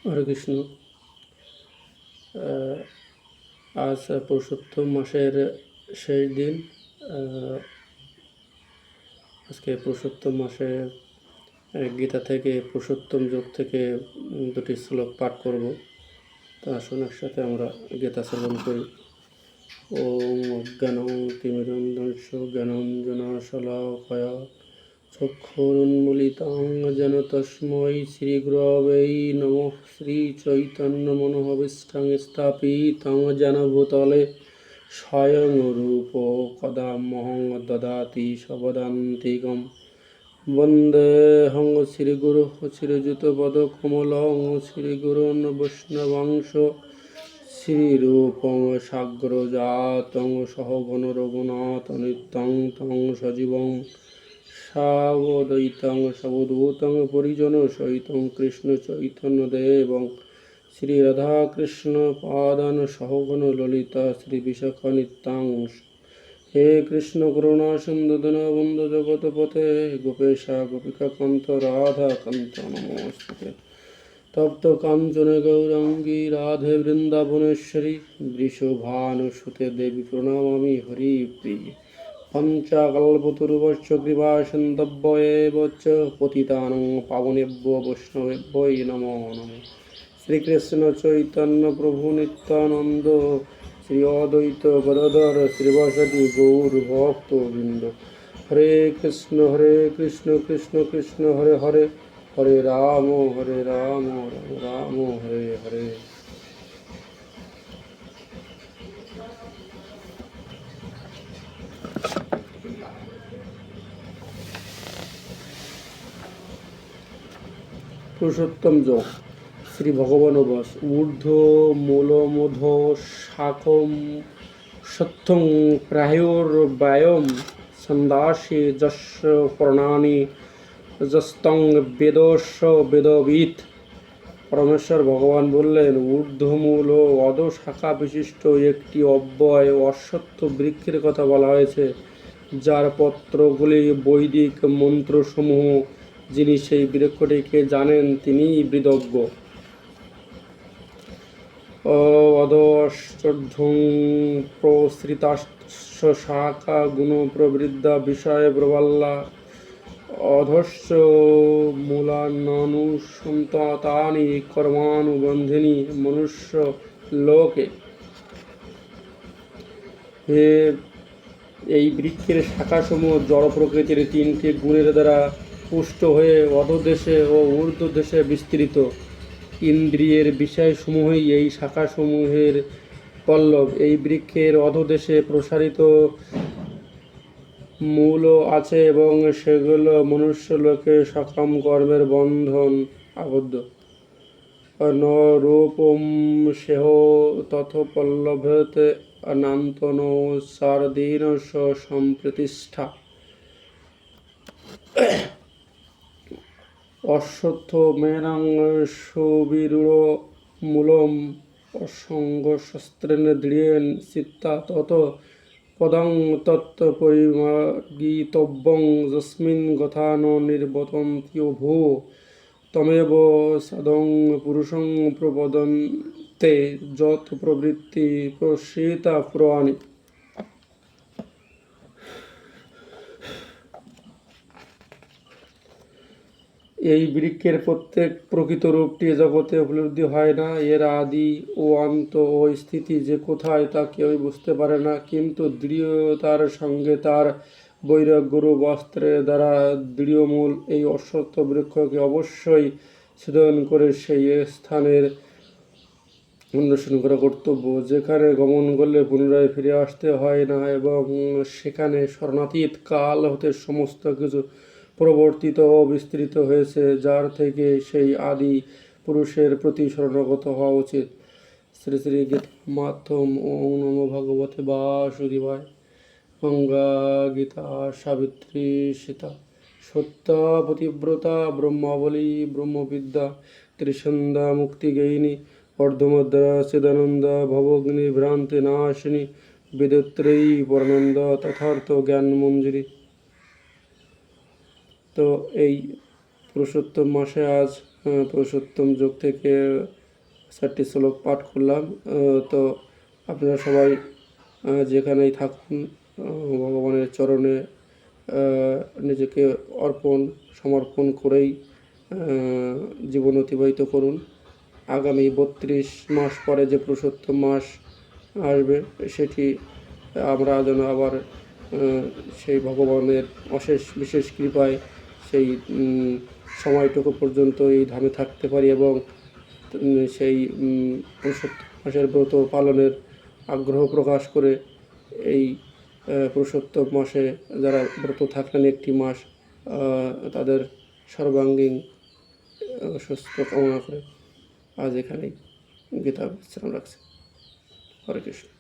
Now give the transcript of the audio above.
হরে কৃষ্ণ। আজ পুরুষোত্তম মাসের শেষ দিন। আজকে পুরুষোত্তম মাসে গীতা থেকে পুরুষোত্তম যুগ থেকে দুটি শ্লোক পাঠ করব। তা আসুন একসাথে আমরা গীতা শ্রবণ করি। ওম অজ্ঞানং তিমিরন্ধস্য জ্ঞানাঞ্জনশলাকয়া চক্ষুরুন্মীলিতাং যেন তস্मै শ্রীগুরবে নমঃ। শ্রীচৈতন্যমনোভীষ্টং স্থাপিতং যেন ভূতলে স্বয়ং রূপ কদা মহং দদাতি সবদান্তিকম। বন্দেহং শ্রীগুরু শ্রীযুতপদকমলং শ্রীগুরুन् বৈষ্ণবাংশ শ্রীরূপং সাগ্রজাতং সহগণ রঘুনাথ নিত্যং তং সজীবং সাবদ্বৈতং সবধূতং পরিজন সহিতং কৃষ্ণ চৈতন্যদেবং শ্রী রাধাকৃষ্ণ পাদান সহগণ ললিতা শ্রী বিশাখা নিত্যাংশ। হে কৃষ্ণ করুণা সিন্ধু দীনবন্ধু জগৎপতে গোপেশা গোপিকা কান্ত রাধা কান্ত নমস্তে। তপ্ত কাঞ্চনে গৌরাঙ্গী রাধে বৃন্দাবনেশ্বরী বৃষভানুসুতে দেবী প্রণমামি হরিপ্রিয়ে। পঞ্চকল্পতরুভ্যশ্চ কৃপা সিন্ধুভ্যেব চ পতিতানাং পাবনেভ্যো বৈষ্ণবেভ্যো নমো নমঃ। শ্রীকৃষ্ণ চৈতন্য প্রভু নিত্যানন্দ শ্রী অদ্বৈত গদাধর শ্রীবাসাদি গৌর ভক্তবৃন্দ। হরে কৃষ্ণ কৃষ্ণ কৃষ্ণ হরে হরে, হরে রাম রাম রাম হরে হরে। পুরুষোত্তম যোগ শ্রী ভগবানবাস ঊর্ধ্ব মূলমূধ শাখম সত্যং প্রায়োর্বায়ম ছন্দাসি যস্য পর্ণানি যস্তং বেদস্য বেদবিৎ। পরমেশ্বর ভগবান বললেন, ঊর্ধ্বমূল ও অধঃশাখা বিশিষ্ট একটি অব্যয় অশ্বত্থ বৃক্ষের কথা বলা হয়েছে, যার পত্রগুলি বৈদিক মন্ত্রসমূহ। যিনি সেই বৃক্ষটিকে জানেন তিনিই বিদজ্ঞ। অধশ্চর্ধ্বং প্রসৃতাশ্চ শাখা গুণ প্রবৃদ্ধা বিষয় প্রবল্লা অধশ্চ মূলান্যানুসন্তানি কর্মানুবন্ধিনী মনুষ্য লোকে। এই বৃক্ষের শাখাসমূহ জড় প্রকৃতির তিনটি গুণের দ্বারা পুষ্ট হয়ে অধোদেশে ও ঊর্ধ্বদেশে বিস্তৃত। ইন্দ্রিয়ের বিষয়সমূহই এই শাখাসমূহের পল্লব। এই বৃক্ষের অধোদেশে প্রসারিত মূল আছে এবং সেগুলো মনুষ্যলোকে সকাম কর্মের বন্ধন আবদ্ধ। ন রূপম সেহ তথোপলভ্যতে অনান্তন সারদীন সম্প্রতিষ্ঠা। অশ্বত্থ মেনাং সুবিরূঢ় মূলম অসঙ্গ শস্ত্রেণ দৃঢ়েন চিত্তা তত পদং তত্ত্ব পরিমার্গিতব্যং যস্মিন গথা ন নির্বতন্ত্য ভূ তমেব সাদং পুরুষং প্রপদন্তে যত প্রবৃত্তি প্রসৃতা পুরাণে। এই বৃক্ষের প্রত্যেক প্রকৃত রূপটি জগতে উপলব্ধি হয় না। এর আদি ও অন্ত ও স্থিতি যে কোথায় তা কেউই বুঝতে পারে না, কিন্তু দৃঢ়তার সঙ্গে তার বৈরাগ্যরূপ অস্ত্রের দ্বারা দৃঢ়মূল এই অশ্বত্থ বৃক্ষকে অবশ্যই ছেদন করে সেই স্থানের অন্বেষণ করা কর্তব্য, যেখানে গমন করলে পুনরায় ফিরে আসতে হয় না, এবং সেখানে স্মরণাতীত কাল হতে সমস্ত কিছু প্রবর্তিত ও বিস্তৃত হয়েছে, যার থেকে সেই আদি পুরুষের প্রতি শরণাগত হওয়া উচিত। শ্রী শ্রী গীতা মাধ্যম। ওম নমো ভগবতে বাসুদেবায়। গঙ্গা গীতা সাবিত্রী সীতা সত্যা পতিব্রতা ব্রহ্মাবলী ব্রহ্মবিদ্যা ত্রিসন্ধ্যা মুক্তিগেয়িনী অর্ধমদ্রা চিদানন্দা ভবগ্নি ভ্রান্তি নাশিনী বিদত্রেয়ী পরানন্দা তথার্থ জ্ঞান মঞ্জুরি। তো এই পুরুষোত্তম মাসে আজ পুরুষোত্তম যুগ থেকে 4টি শ্লোক পাঠ করলাম। তো আপনারা সবাই যেখানেই থাকুন ভগবানের চরণে নিজেকে সমর্পণ করেই জীবন অতিবাহিত করুন। আগামী 32 মাস পরে যে পুরুষোত্তম মাস আসবে সেটি আমরা যেন আবার সেই ভগবানের অশেষ বিশেষ কৃপায় সেই সময়টুকু পর্যন্ত এই ধামে থাকতে পারি এবং সেই পুরুষোত্তম মাসের ব্রত পালনের আগ্রহ প্রকাশ করে এই পুরুষোত্তম মাসে যারা ব্রত থাকলেন একটি মাস তাদের সর্বাঙ্গীন সুস্থ কামনা করে আজ এখানেই গীতা বিশ্রাম রাখছি। হরে কৃষ্ণ।